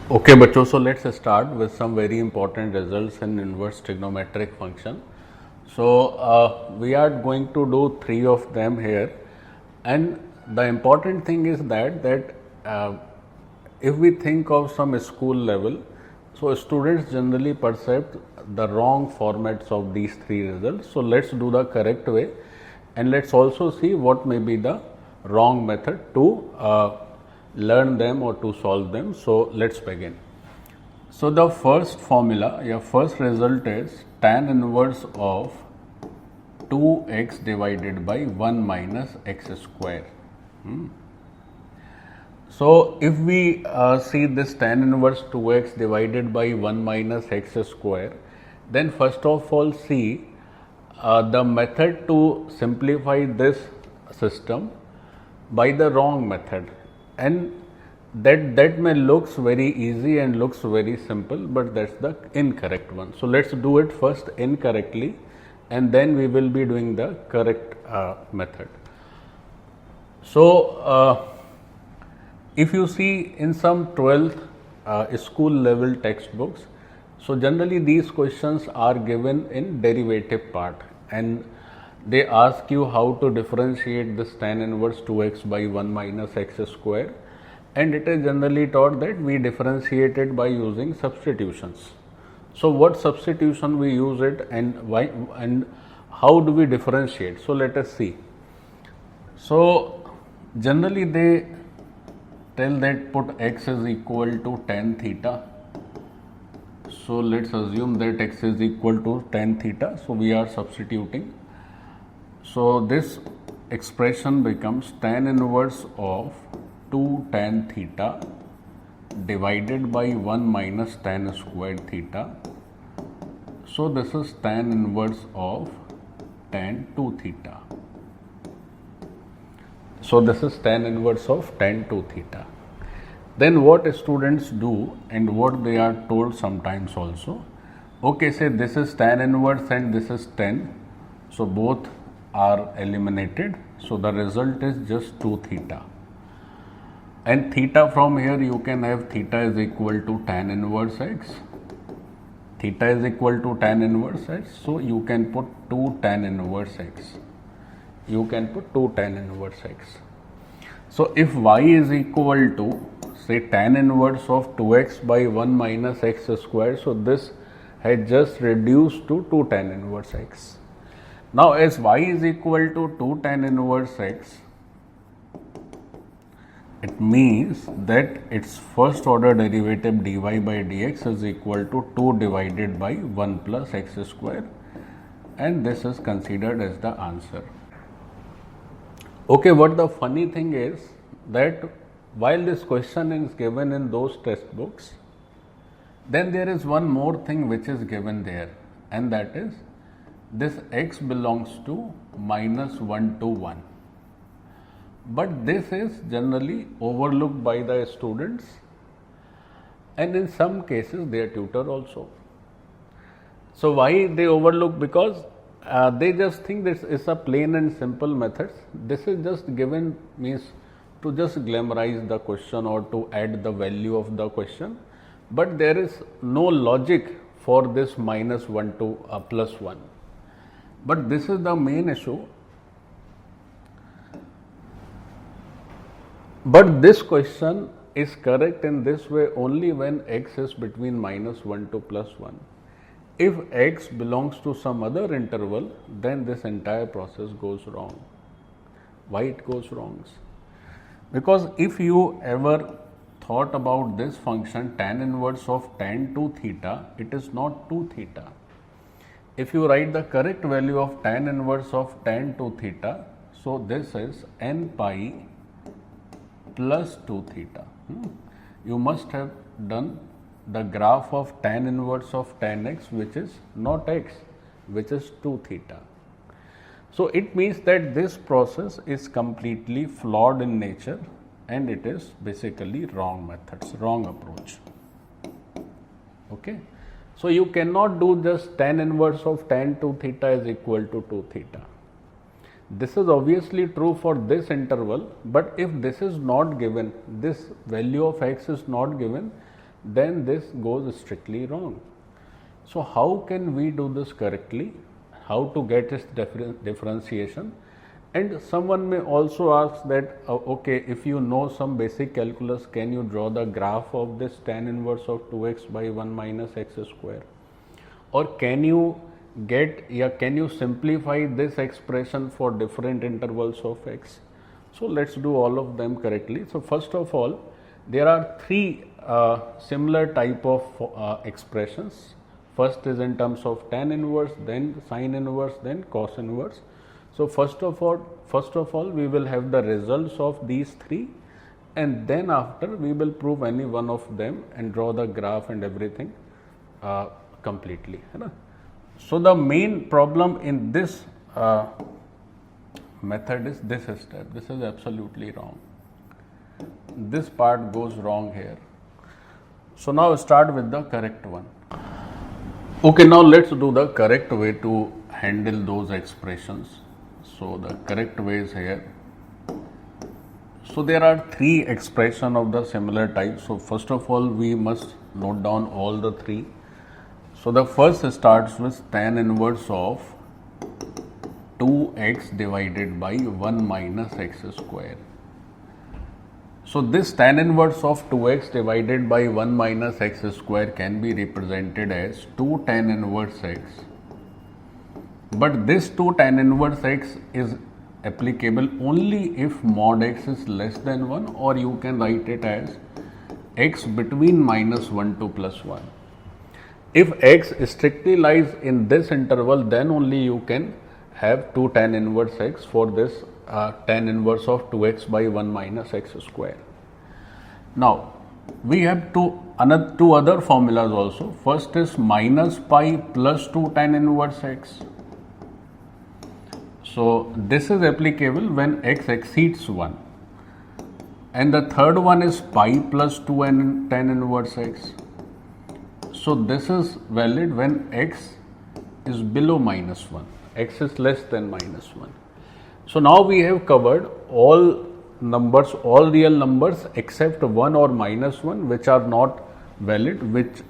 Okay, बच्चों, so let's start with some very important results in inverse trigonometric function. So we are going to do 3 of them here, and the important thing is that if we think of some school level, so students generally perceive the wrong formats of these 3 results. So let's do the correct way, and let's also see what may be the wrong method to learn them or to solve them. So let's begin. So the first formula, your first result is tan inverse of 2x divided by 1 minus x square. So if we see this tan inverse 2x divided by 1 minus x square, then first of all see the method to simplify this system by the wrong method, and that may looks very easy and looks very simple, but that's the incorrect one. So let's do it first incorrectly, and then we will be doing the correct method. So if you see in some 12th school level textbooks, so generally these questions are given in derivative part, and they ask you how to differentiate this tan inverse 2x by 1 minus x square, and it is generally taught that we differentiate it by using substitutions. So what substitution we use it, and why, and how do we differentiate? So let us see. So generally they tell that put x is equal to tan theta. So let's assume that x is equal to tan theta. So we are substituting. So this expression becomes tan inverse of 2 tan theta divided by 1 minus tan squared theta. So this is tan inverse of tan 2 theta. So this is tan inverse of tan 2 theta. Then what students do, and what they are told sometimes also, okay, say this is tan inverse and this is tan, so both are eliminated. So the result is just 2 theta. And theta, from here you can have theta is equal to tan inverse x. Theta is equal to tan inverse x. So you can put 2 tan inverse x. You can put 2 tan inverse x. So if y is equal to, say, tan inverse of 2x by 1 minus x square, so this has just reduced to 2 tan inverse x. Now as y is equal to 2 tan inverse x, it means that its first order derivative dy by dx is equal to 2 divided by 1 plus x square, and this is considered as the answer. Okay, what the funny thing is that while this question is given in those textbooks, then there is one more thing which is given there, and that is this x belongs to minus 1 to 1. But this is generally overlooked by the students, and in some cases their tutor also. So why they overlook? Because they just think this is a plain and simple method. This is just given, means to just glamorize the question or to add the value of the question, but there is no logic for this minus 1 to plus 1. But this is the main issue. But this question is correct in this way only when x is between minus 1 to plus 1. If x belongs to some other interval, then this entire process goes wrong. Why it goes wrong? Because if you ever thought about this function tan inverse of tan 2 theta, it is not 2 theta. If you write the correct value of tan inverse of tan 2 theta, so this is n pi plus 2 theta. You must have done the graph of tan inverse of tan x, which is not x, which is 2 theta. So it means that this process is completely flawed in nature, and it is basically wrong methods, wrong approach. Okay. So you cannot do just tan inverse of tan 2 theta is equal to 2 theta. This is obviously true for this interval, but if this is not given, this value of x is not given, then this goes strictly wrong. So how can we do this correctly? How to get its differentiation? And someone may also ask that, okay, if you know some basic calculus, can you draw the graph of this tan inverse of 2x by 1 minus x square? Or can you simplify this expression for different intervals of x? So let's do all of them correctly. So first of all, there are three similar type of expressions. First is in terms of tan inverse, then sine inverse, then cos inverse. So first of all, we will have the results of these three, and then after we will prove any one of them and draw the graph and everything completely. So the main problem in this method is this step. This is absolutely wrong. This part goes wrong here. So now start with the correct one. Okay, now let's do the correct way to handle those expressions. So the correct way is here. So there are three expressions of the similar type. So first of all, we must note down all the three. So the first starts with tan inverse of 2x divided by 1 minus x square. So this tan inverse of 2x divided by 1 minus x square can be represented as 2 tan inverse x. But this 2 tan inverse x is applicable only if mod x is less than 1, or you can write it as x between minus 1 to plus 1. If x strictly lies in this interval, then only you can have 2 tan inverse x for this tan inverse of 2x by 1 minus x square. Now, we have two other formulas also. First is minus pi plus 2 tan inverse x. So, this is applicable when x exceeds 1. And the third one is pi plus 2 tan inverse x. So, this is valid when x is below minus 1. X is less than minus 1. So now we have covered all numbers, all real numbers except 1 or minus 1, which are not valid, which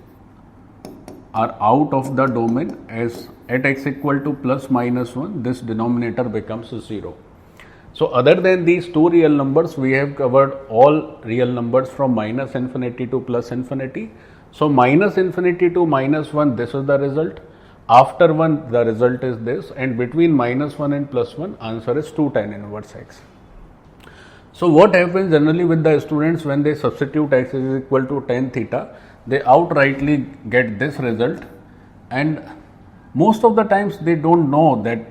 are out of the domain, as at x equal to plus minus 1, this denominator becomes 0. So other than these two real numbers, we have covered all real numbers from minus infinity to plus infinity. So minus infinity to minus 1, this is the result. After 1, the result is this, and between minus 1 and plus 1, answer is 2 tan inverse x. So what happens generally with the students when they substitute x is equal to tan theta, they outrightly get this result, and most of the times they don't know that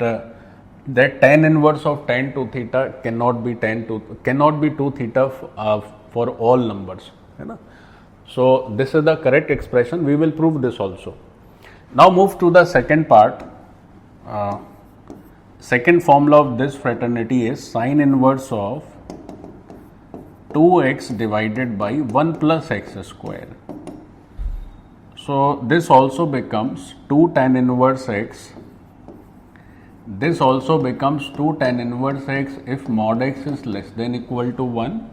that tan inverse of tan 2 theta cannot be 2 theta for all numbers. So this is the correct expression. We will prove this also. Now move to the second part. Second formula of this fraternity is sine inverse of 2x divided by 1 plus x square. So this also becomes 2 tan inverse x. This also becomes 2 tan inverse x if mod x is less than equal to 1.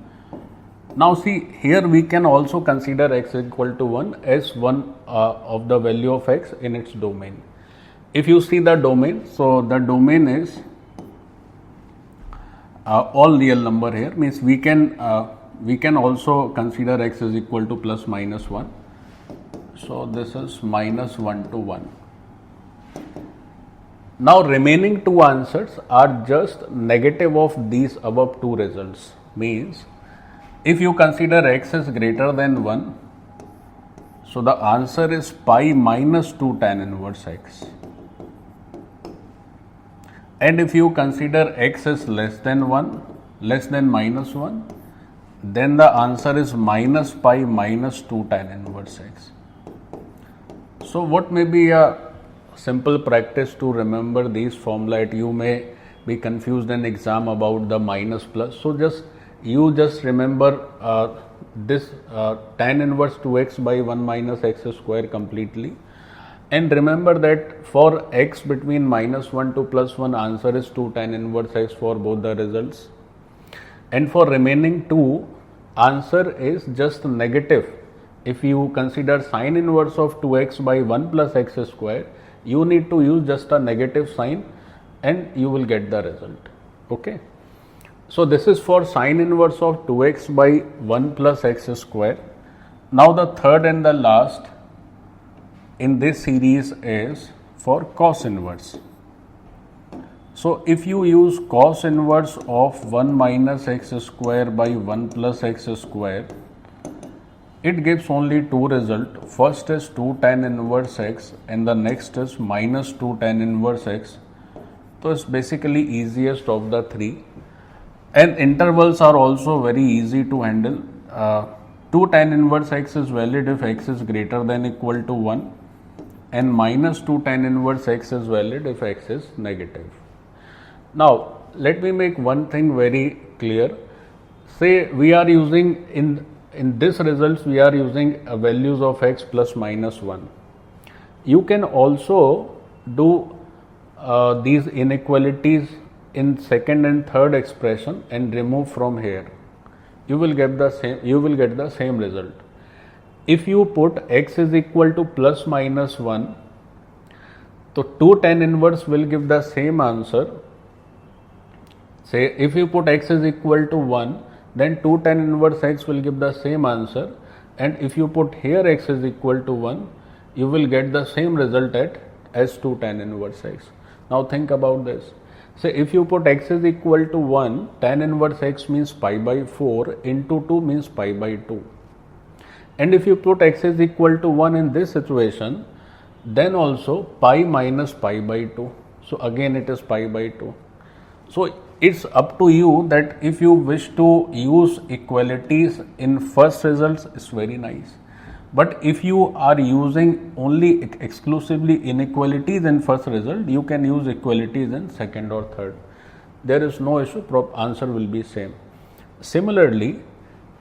Now see, here we can also consider x equal to 1 as one of the value of x in its domain. If you see the domain, so the domain is all real number here, means we can also consider x is equal to plus minus 1. So this is minus 1 to 1. Now remaining two answers are just negative of these above two results, means if you consider x is greater than 1, so the answer is pi minus 2 tan inverse x. And if you consider x is less than minus 1, then the answer is minus pi minus 2 tan inverse x. So what may be a simple practice to remember these formula? You may be confused in exam about the minus plus. So you just remember this tan inverse 2x by 1 minus x square completely, and remember that for x between minus 1 to plus 1, answer is 2 tan inverse x for both the results, and for remaining two, answer is just negative if you consider sine inverse of 2x by 1 plus x square, you need to use just a negative sign and you will get the result. Okay. So this is for sine inverse of 2x by 1 plus x square. Now the third and the last in this series is for cos inverse. So if you use cos inverse of 1 minus x square by 1 plus x square, it gives only two results. First is 2 tan inverse x and the next is minus 2 tan inverse x. So it's basically easiest of the three. And intervals are also very easy to handle. 2 tan inverse x is valid if x is greater than equal to 1, and minus 2 tan inverse x is valid if x is negative. Now, let me make one thing very clear. Say we are using in this results we are using values of x plus minus 1. You can also do these inequalities in second and third expression and remove from here. You will get the same result. If you put x is equal to plus minus 1, so 2 tan inverse will give the same answer. Say if you put x is equal to 1, then 2 tan inverse x will give the same answer, and if you put here x is equal to 1, you will get the same result as 2 tan inverse x. Now think about this. Say if you put x is equal to 1, tan inverse x means pi by 4 into 2 means pi by 2. And if you put x is equal to 1 in this situation, then also pi minus pi by 2. So again it is pi by 2. So it's up to you that if you wish to use equalities in first results, it's very nice. But if you are using only exclusively inequalities in first result, you can use equalities in second or third. There is no issue, answer will be same. Similarly,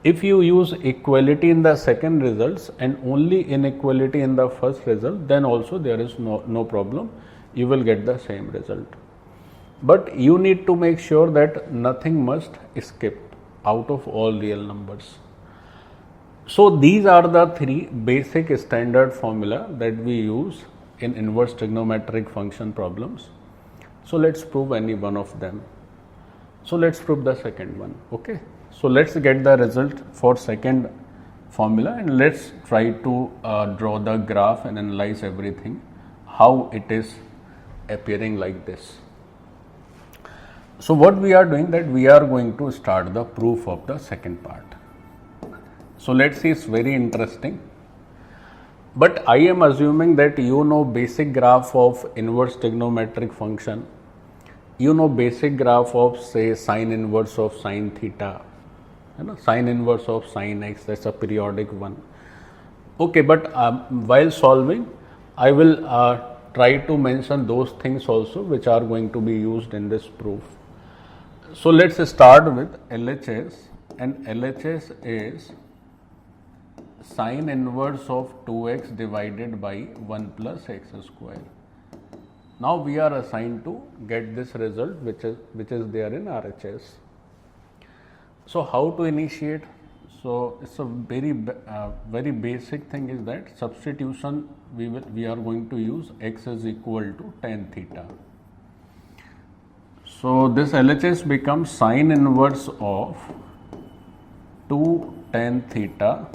if you use equality in the second results and only inequality in the first result, then also there is no problem. You will get the same result. But you need to make sure that nothing must skip out of all real numbers. So these are the three basic standard formula that we use in inverse trigonometric function problems. So let's prove any one of them. So let's prove the second one. Okay. So let's get the result for second formula and let's try to draw the graph and analyze everything, how it is appearing like this. So what we are doing, that we are going to start the proof of the second part. So let's see, it's very interesting. But I am assuming that you know basic graph of inverse trigonometric function. You know basic graph of say sine inverse of sine theta. Sine inverse of sine x, that's a periodic one. Okay, but while solving, I will try to mention those things also which are going to be used in this proof. So let's start with LHS, and LHS is sine inverse of 2x divided by 1 plus x square. Now we are assigned to get this result which is there in RHS. So how to initiate? So it's a very basic thing is that substitution we are going to use x is equal to tan theta. So this LHS becomes sine inverse of 2 tan theta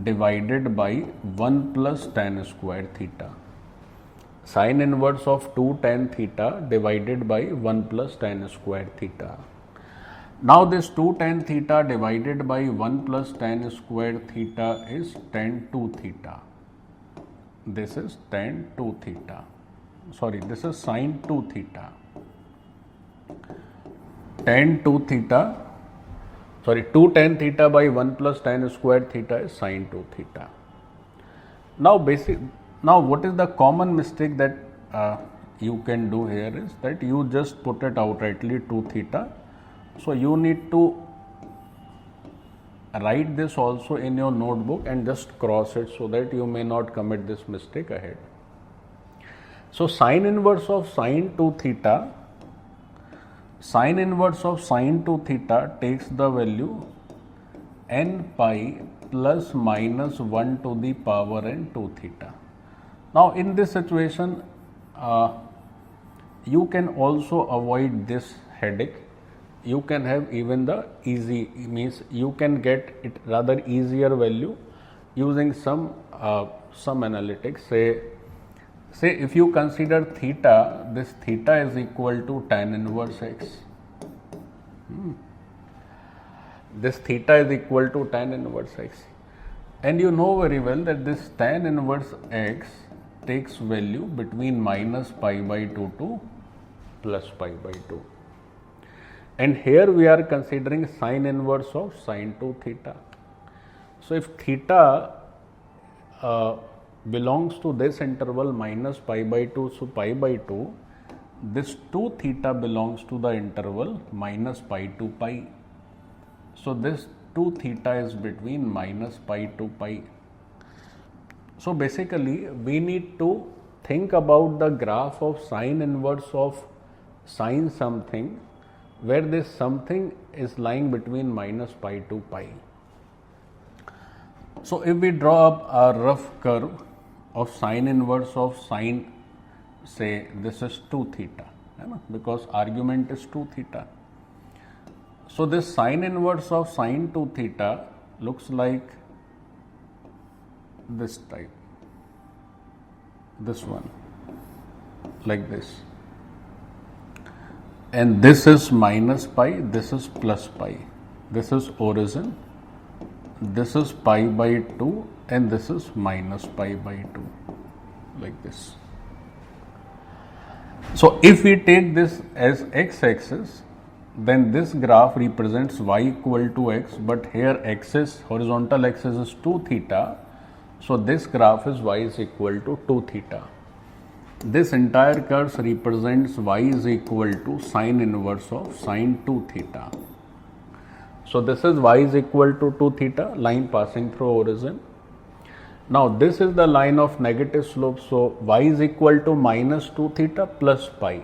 divided by 1 plus tan square theta. Sine inverse of 2 tan theta divided by 1 plus tan square theta. Now this 2 tan theta divided by 1 plus tan square theta is tan 2 theta. This is tan 2 theta. Sorry, this is sine 2 theta. Tan 2 theta, sorry, 2 tan theta by 1 plus tan square theta is sine 2 theta. Now what is the common mistake that you can do here is that you just put it outrightly 2 theta. So you need to write this also in your notebook and just cross it so that you may not commit this mistake ahead. So sine inverse of sine 2 theta, sine inverse of sine 2 theta takes the value n pi plus minus 1 to the power n 2 theta. Now in this situation, you can also avoid this headache. You can have even the easy, means you can get it rather easier value using some analytics. Say if you consider theta, this theta is equal to tan inverse x. This theta is equal to tan inverse x, and you know very well that this tan inverse x takes value between minus pi by 2 to plus pi by 2. And here we are considering sine inverse of sine 2 theta. So if theta belongs to this interval minus pi by 2 to pi by 2, this 2 theta belongs to the interval minus pi to pi. So this 2 theta is between minus pi to pi. So basically we need to think about the graph of sine inverse of sine something, where this something is lying between minus pi to pi. So if we draw up a rough curve of sine inverse of sine, say this is 2 theta, because argument is 2 theta. So this sine inverse of sine 2 theta looks like this type, this one, like this. And this is minus pi, this is plus pi, this is origin, this is pi by 2, and this is minus pi by 2, like this. So if we take this as x-axis, then this graph represents y equal to x, but here axis, horizontal axis is 2 theta, so this graph is y is equal to 2 theta. This entire curve represents y is equal to sine inverse of sine 2 theta. So this is y is equal to 2 theta, line passing through origin. Now this is the line of negative slope, so y is equal to minus 2 theta plus pi.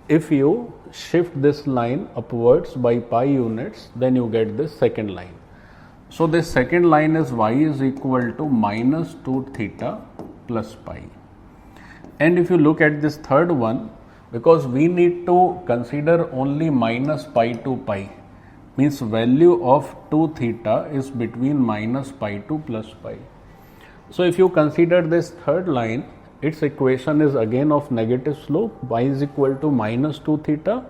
If you shift this line upwards by pi units, then you get this second line. So this second line is y is equal to minus 2 theta plus pi. And if you look at this third one, because we need to consider only minus pi to pi, means value of 2 theta is between minus pi to plus pi. So if you consider this third line, its equation is again of negative slope, y is equal to minus 2 theta,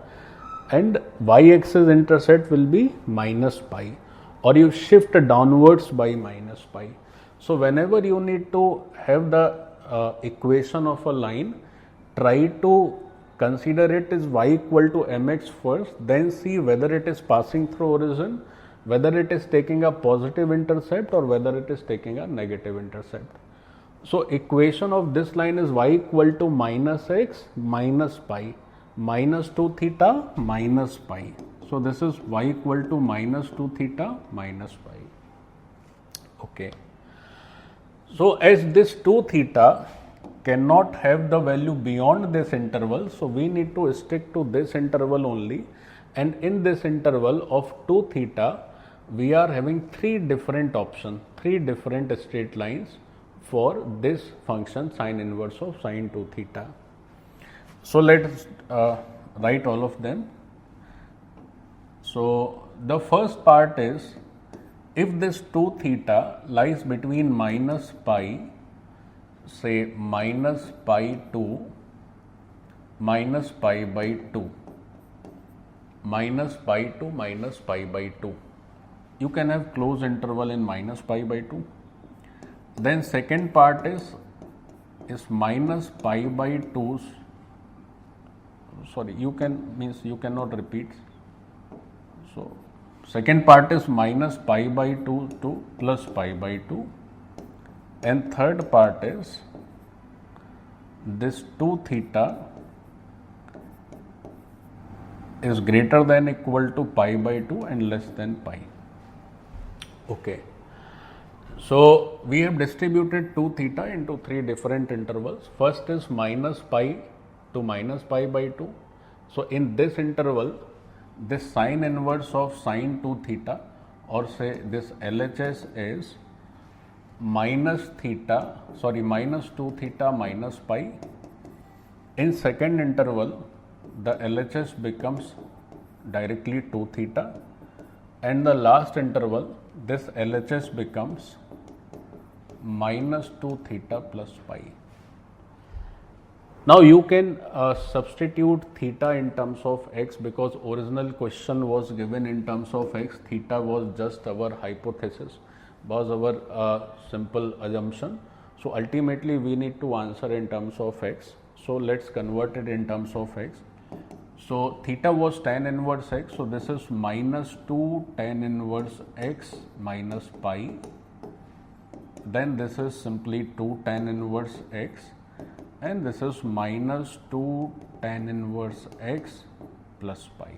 and y-axis intercept will be minus pi, or you shift downwards by minus pi. So whenever you need to have the equation of a line, try to consider it as y equal to mx first, then see whether it is passing through origin, whether it is taking a positive intercept or whether it is taking a negative intercept. So equation of this line is y equal to minus x minus pi, minus 2 theta minus pi. So this is y equal to minus 2 theta minus pi. Okay. So as this 2 theta cannot have the value beyond this interval, so we need to stick to this interval only, and in this interval of 2 theta we are having 3 different options, 3 different straight lines for this function sine inverse of sine 2 theta. So let us write all of them. So the first part is, if this 2 theta lies between minus pi, say minus pi to minus pi by 2, minus pi to minus pi by 2, you can have closed interval in minus pi by 2. Then second part is minus pi by 2, sorry, you cannot repeat. So second part is minus pi by 2 to plus pi by 2, and third part is this 2 theta is greater than equal to pi by 2 and less than pi. Okay. So we have distributed 2 theta into 3 different intervals. First is minus pi to minus pi by 2. So in this interval, this sine inverse of sine 2 theta or say this LHS is minus 2 theta minus pi. In second interval, the LHS becomes directly 2 theta, and the last interval, this LHS becomes minus 2 theta plus pi. Now you can substitute theta in terms of x, because original question was given in terms of x. Theta was just our hypothesis, was our simple assumption. So ultimately we need to answer in terms of x. So let's convert it in terms of x. So theta was tan inverse x, so this is minus 2 tan inverse x minus pi. Then this is simply 2 tan inverse x, and this is minus 2 tan inverse x plus pi.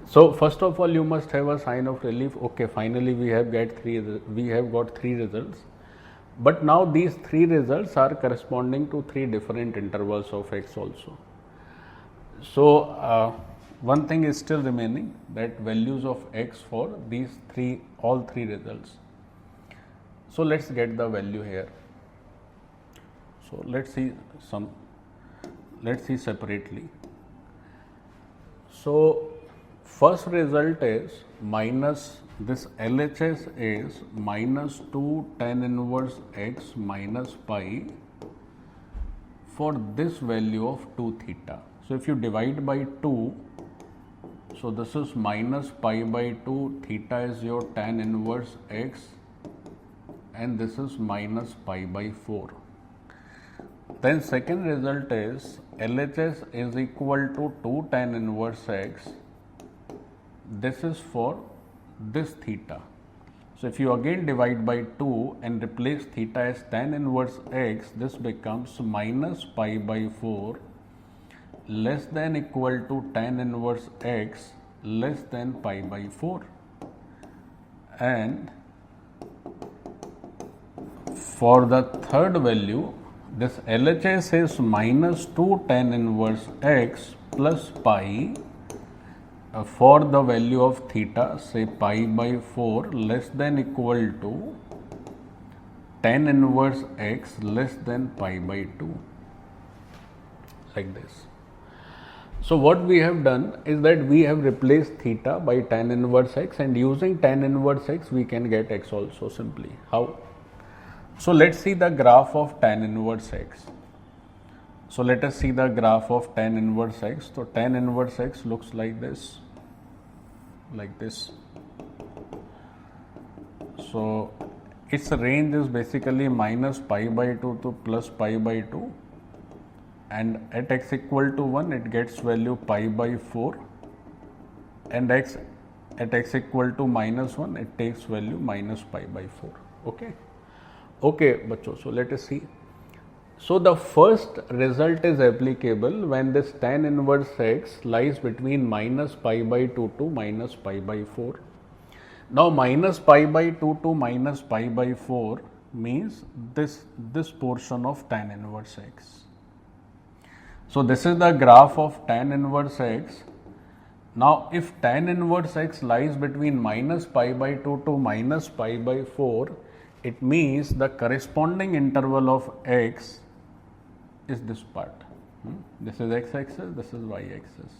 So first of all, you must have a sign of relief. Okay, finally we have got three results. But now these three results are corresponding to three different intervals of x also. So one thing is still remaining, that values of x for all three results. So let's get the value here. So let's see separately. So first result is minus, this LHS is minus 2 tan inverse x minus pi for this value of 2 theta. So if you divide by 2, so this is minus pi by 2, theta is your tan inverse x, and this is minus pi by 4. Then second result is LHS is equal to 2 tan inverse x. This is for this theta. So if you again divide by 2 and replace theta as tan inverse x, this becomes minus pi by 4 less than equal to tan inverse x less than pi by 4. And for the third value, this LHS is minus 2 tan inverse x plus pi for the value of theta, say pi by 4 less than equal to tan inverse x less than pi by 2, like this. So what we have done is that we have replaced theta by tan inverse x, and using tan inverse x we can get x also simply. How? So let's see the graph of tan inverse x. So let us see the graph of tan inverse x. So tan inverse x looks like this. So its range is basically minus pi by 2 to plus pi by 2, and at x equal to 1 it gets value pi by 4, and at x equal to minus 1 it takes value minus pi by 4. Okay, bachcho, so let us see. So the first result is applicable when this tan inverse x lies between minus pi by 2 to minus pi by 4. Now minus pi by 2 to minus pi by 4 means this portion of tan inverse x. So this is the graph of tan inverse x. Now if tan inverse x lies between minus pi by 2 to minus pi by 4, it means the corresponding interval of x is this part. This is x-axis, this is y-axis.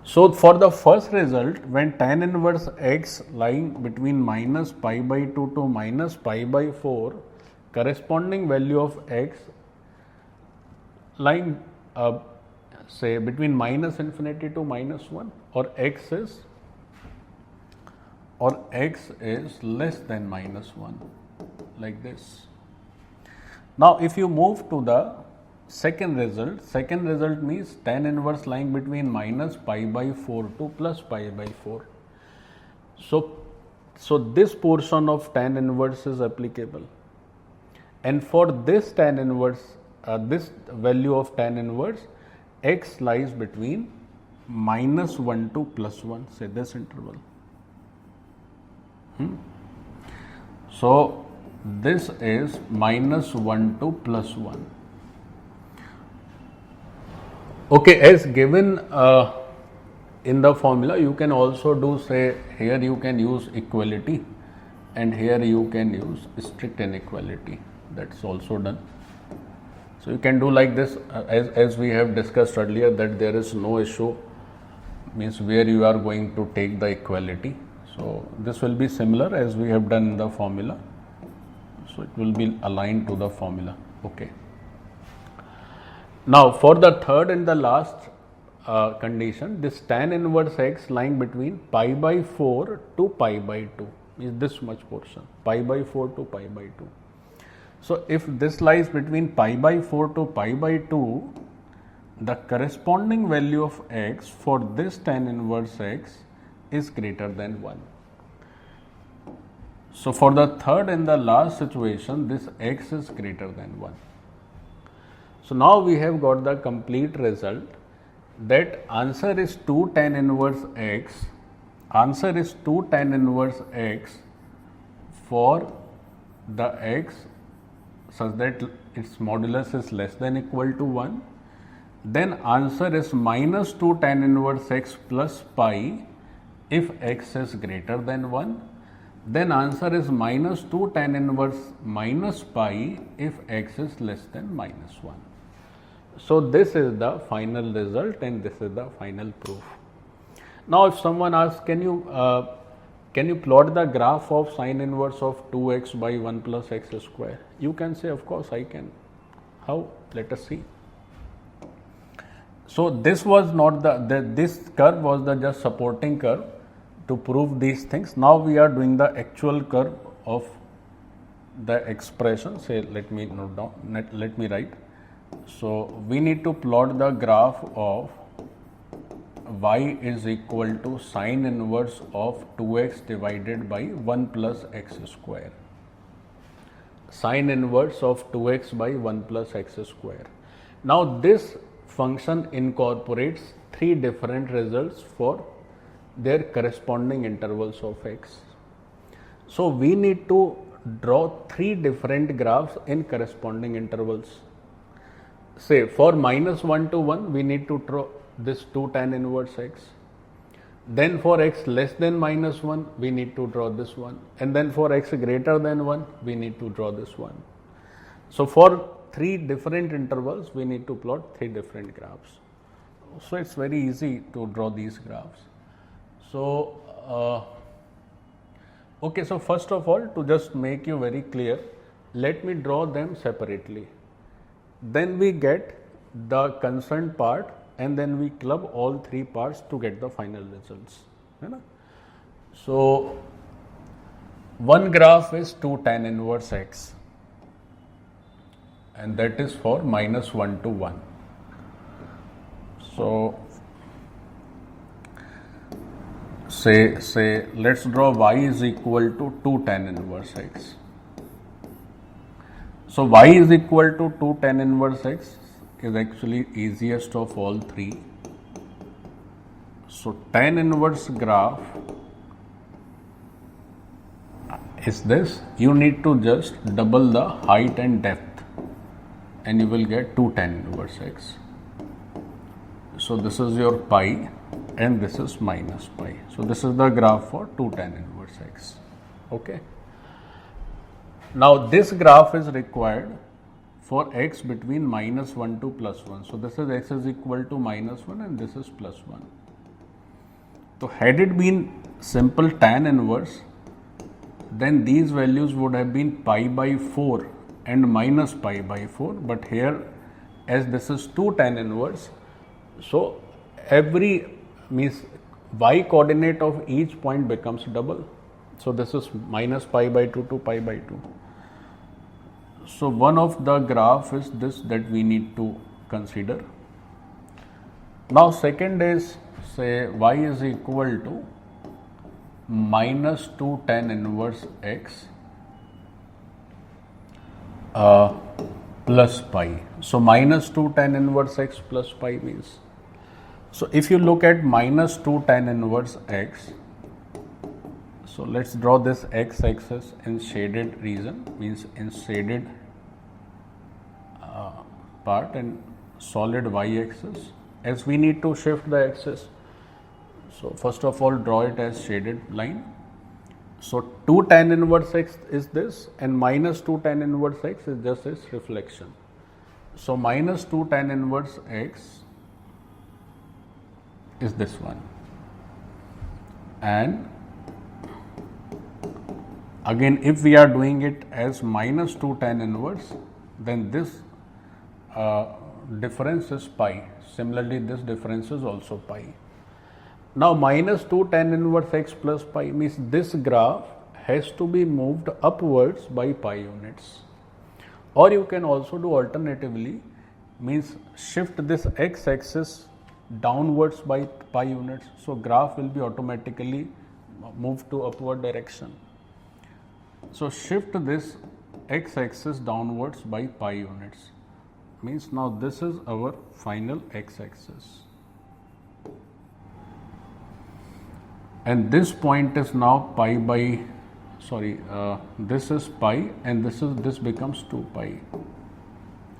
So for the first result, when tan inverse x lying between minus pi by 2 to minus pi by 4, corresponding value of x lying say between minus infinity to minus 1, or x is less than minus 1, like this. Now if you move to the second result means tan inverse lying between minus pi by 4 to plus pi by 4. So this portion of tan inverse is applicable, and for this tan inverse, this value of tan inverse, x lies between minus 1 to plus 1, say this interval. So this is minus 1 to plus 1. Okay, as given in the formula you can also do, say here you can use equality and here you can use strict inequality. That's also done. So you can do like this, as we have discussed earlier, that there is no issue, means where you are going to take the equality. So this will be similar as we have done in the formula. So it will be aligned to the formula. Okay. Now for the third and the last condition, this tan inverse x lying between pi by 4 to pi by 2 is this much portion, pi by 4 to pi by 2. So if this lies between pi by 4 to pi by 2, the corresponding value of x for this tan inverse x is greater than 1. So for the third and the last situation, this x is greater than 1. So now we have got the complete result, that answer is 2 tan inverse x. Answer is 2 tan inverse x for the x such that its modulus is less than equal to 1. Then answer is minus 2 tan inverse x plus pi if x is greater than 1. Then answer is minus 2 tan inverse minus pi if x is less than minus 1. So this is the final result and this is the final proof. Now if someone asks, can you plot the graph of sine inverse of 2x by 1 plus x square? You can say, of course I can. How? Let us see. So this was not this curve was the just supporting curve to prove these things. Now we are doing the actual curve of the expression. Say, let me note down, let me write. So we need to plot the graph of y is equal to sine inverse of 2x divided by 1 plus x square. Sine inverse of 2x by 1 plus x square. Now this function incorporates three different results for their corresponding intervals of x. So we need to draw three different graphs in corresponding intervals. Say for minus 1 to 1, we need to draw this 2 tan inverse x. Then for x less than minus 1, we need to draw this one. And then for x greater than 1, we need to draw this one. So for three different intervals, we need to plot three different graphs. So it's very easy to draw these graphs. So, okay, so first of all, to just make you very clear, let me draw them separately. Then we get the concerned part and then we club all three parts to get the final results. So, one graph is 2 tan inverse x and that is for minus 1 to 1. So, say let's draw y is equal to 2 tan inverse x. So y is equal to 2 tan inverse x is actually easiest of all three. So tan inverse graph is this. You need to just double the height and depth and you will get 2 tan inverse x. So this is your pi and this is minus pi. So this is the graph for 2 tan inverse x. Okay. Now this graph is required for x between minus 1 to plus 1. So this is x is equal to minus 1 and this is plus 1. So had it been simple tan inverse, then these values would have been pi by 4 and minus pi by 4. But here, as this is 2 tan inverse, so every means y coordinate of each point becomes double. So this is minus pi by 2 to pi by 2. So one of the graph is this that we need to consider. Now second is, say y is equal to minus 2 tan inverse x plus pi. So minus 2 tan inverse x plus pi means, so if you look at minus 2 tan inverse x, so let's draw this x axis in shaded region, means in shaded part, and solid y axis. As we need to shift the axis, So first of all, draw it as shaded line. So 2 tan inverse x is this, and minus 2 tan inverse x is just its reflection. So minus 2 tan inverse x is this one, and again if we are doing it as minus 2 tan inverse, then this difference is pi. Similarly, this difference is also pi. Now minus 2 tan inverse x plus pi means this graph has to be moved upwards by pi units. Or you can also do alternatively, means shift this x axis downwards by pi units. So graph will be automatically moved to upward direction. So shift this x axis downwards by pi units. Means now this is our final x axis. And this point is now pi by, this is pi, and this becomes 2 pi.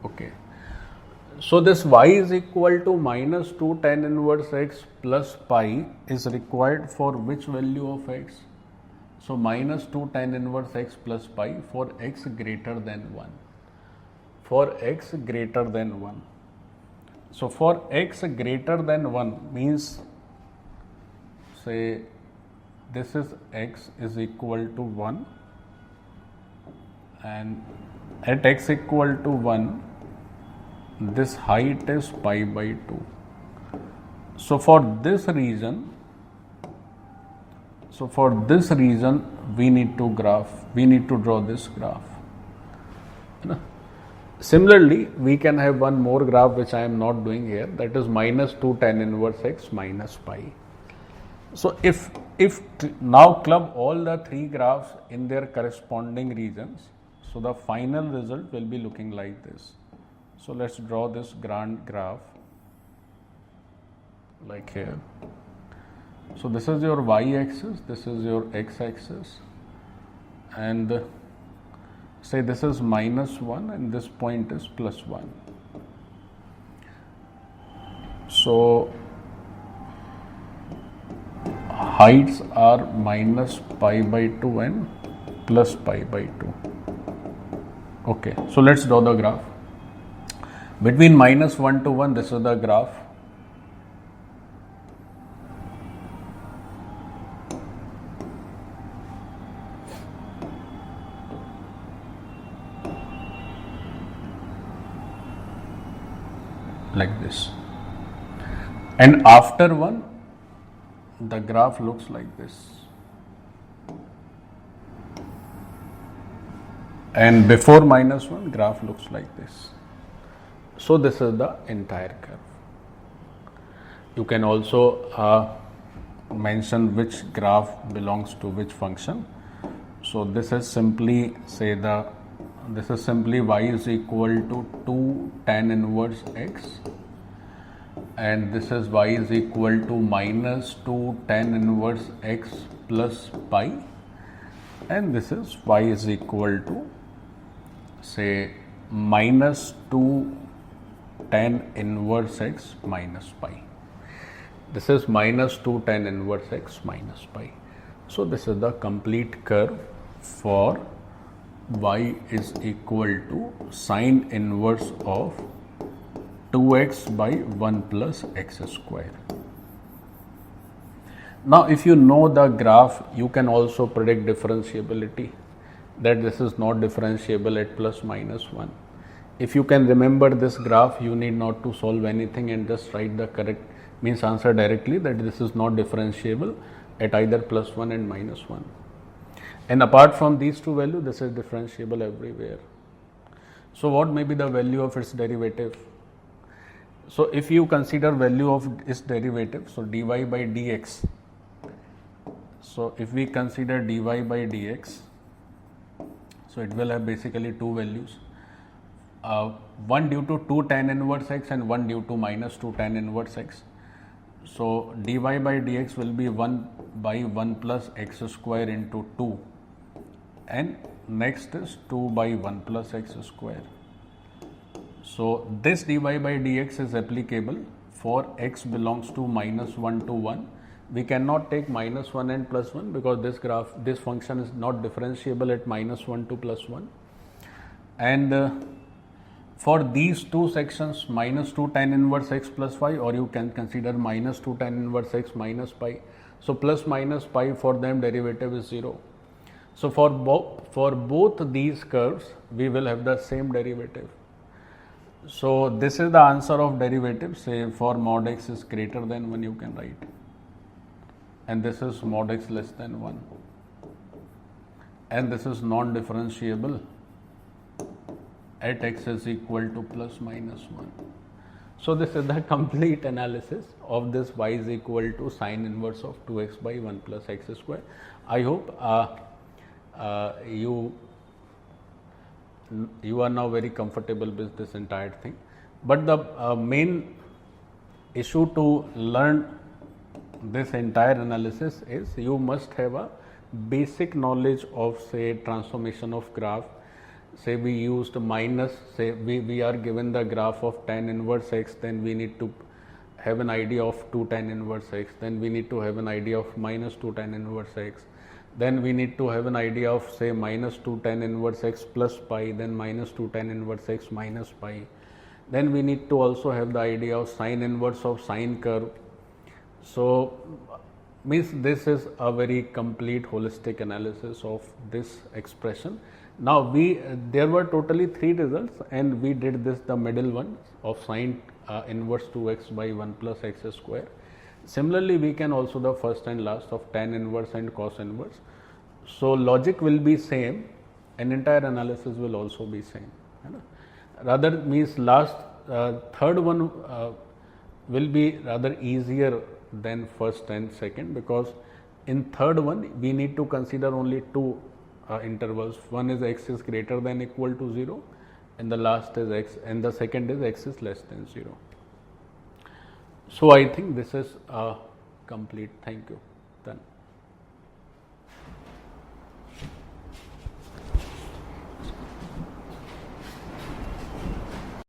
Okay. So this y is equal to minus 2 tan inverse x plus pi is required for which value of x? So minus 2 tan inverse x plus pi for x greater than 1. For x greater than 1. So for x greater than 1 means, say this is x is equal to 1, and at x equal to 1 this height is pi by 2. So for this reason we need to draw this graph. Similarly, we can have one more graph which I am not doing here, that is minus 2 tan inverse x minus pi. So if now club all the three graphs in their corresponding regions, so the final result will be looking like this. So let's draw this grand graph like here. So this is your y axis, this is your x axis, and say this is minus 1 and this point is plus 1. So heights are minus pi by 2 and plus pi by 2. Okay, so let's draw the graph. Between minus 1 to 1, this is the graph. Like this. And after 1, the graph looks like this. And before minus 1, graph looks like this. So this is the entire curve. You can also mention which graph belongs to which function. So this is simply y is equal to 2 tan inverse x, and this is y is equal to minus 2 tan inverse x plus pi, and this is y is equal to say minus 2 tan inverse x minus pi. This is minus 2 tan inverse x minus pi. So this is the complete curve for y is equal to sine inverse of 2x by 1 plus x square. Now if you know the graph, you can also predict differentiability, that this is not differentiable at plus minus 1. If you can remember this graph, you need not to solve anything and just write the correct answer directly, that this is not differentiable at either plus 1 and minus 1. And apart from these two values, this is differentiable everywhere. So what may be the value of its derivative? So if you consider value of its derivative, so dy by dx. So if we consider dy by dx, so it will have basically two values. One due to 2 tan inverse x and one due to minus 2 tan inverse x. So dy by dx will be 1 by 1 plus x square into 2, and next is 2 by 1 plus x square. So this dy by dx is applicable for x belongs to minus 1 to 1, we cannot take minus 1 and plus 1 because this function is not differentiable at minus 1 to plus 1. And for these two sections, minus 2 tan inverse x plus phi, or you can consider minus 2 tan inverse x minus pi. So plus minus pi, for them derivative is 0. So for both these curves, we will have the same derivative. So this is the answer of derivative. Say for mod x is greater than 1, you can write, and this is mod x less than 1, and this is non-differentiable at x is equal to plus minus 1. So this is the complete analysis of this y is equal to sine inverse of 2x by 1 plus x square. I hope you are now very comfortable with this entire thing. But the main issue to learn this entire analysis is you must have a basic knowledge of, say, transformation of graph. Say we used minus, say we are given the graph of tan inverse x, then we need to have an idea of 2 tan inverse x, then we need to have an idea of minus 2 tan inverse x, then we need to have an idea of, say, minus 2 tan inverse x plus pi, then minus 2 tan inverse x minus pi, then we need to also have the idea of sine inverse of sine curve. So means this is a very complete holistic analysis of this expression. Now there were totally 3 results, and we did this, the middle one of sine inverse 2x by 1 plus x square. Similarly, we can also the first and last of tan inverse and cos inverse. So logic will be same, and entire analysis will also be same. Rather means last third one will be rather easier than first and second, because in third one we need to consider only 2 intervals. One is x is greater than equal to 0, and the last is x, and the second is x is less than 0. So I think this is complete. Thank you. Done.